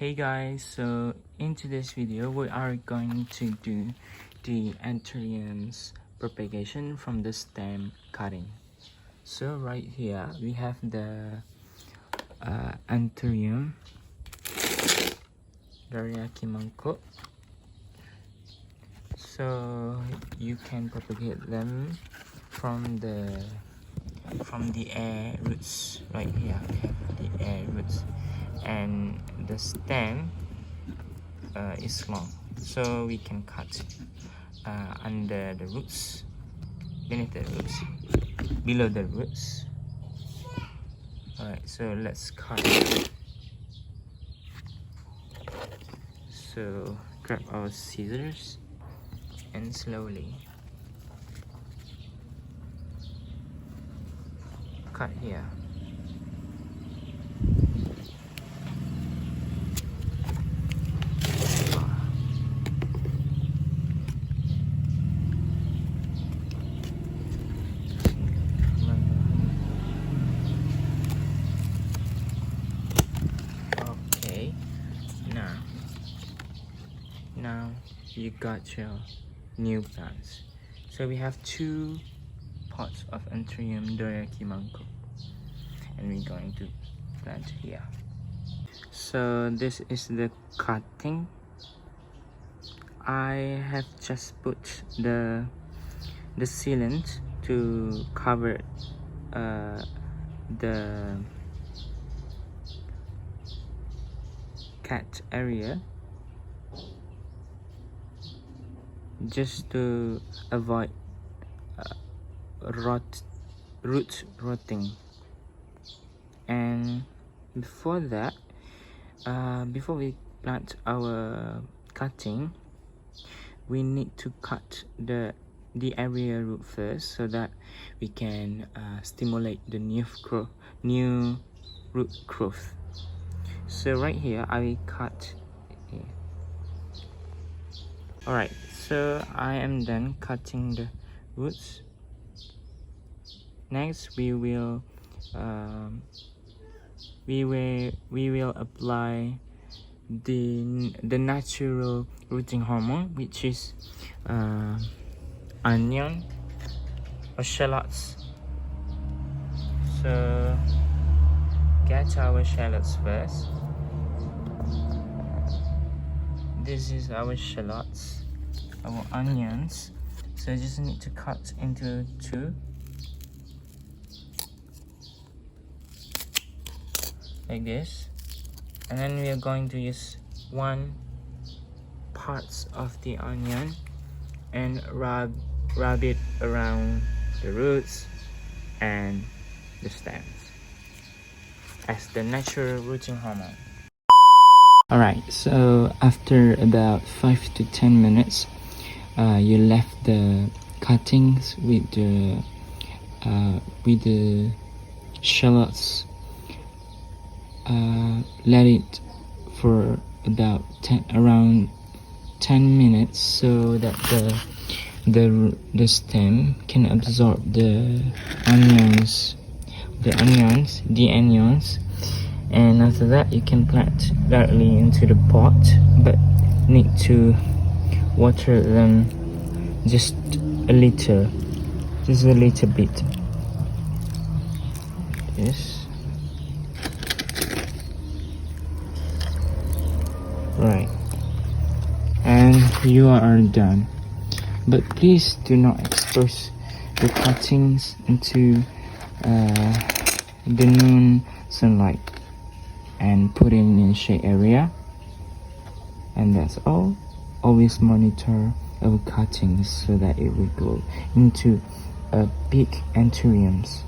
Hey guys, so in today's video we are going to do the Anthuriums propagation from the stem cutting. So right here we have the Anthurium mangkok. So you can propagate them from the air roots. Right here we have the air roots, and the stem is long, so we can cut under the roots, beneath the roots, below the roots. Alright, so let's cut. So grab our scissors and slowly cut here. Okay, now you got your new plants. So we have 2 pots of Anthurium mangkok, and we're going to plant here. So this is the cutting. I have just put the sealant to cover the cat area, just to avoid root rotting. And before that, before we plant our cutting, we need to cut the area root first, so that we can stimulate the new root growth. So right here I will cut here. Alright, so I am done cutting the roots. Next we will apply the natural rooting hormone, which is onion or shallots. So get our shallots first. This is our shallots, our onions. So you just need to cut into 2, like this, and then we are going to use 1 part of the onion and rub it around the roots and the stems as the natural rooting hormone. Alright, so after about 5 to 10 minutes, you left the cuttings with the shallots. Let it for about around 10 minutes, so that the stem can absorb the onions, and after that you can plant directly into the pot, but need to water them just a little bit. Yes. Right, and you are done. But please do not expose the cuttings into the noon sunlight, and put it in shade area. And that's all. Always monitor our cuttings so that it will grow into big Anthuriums.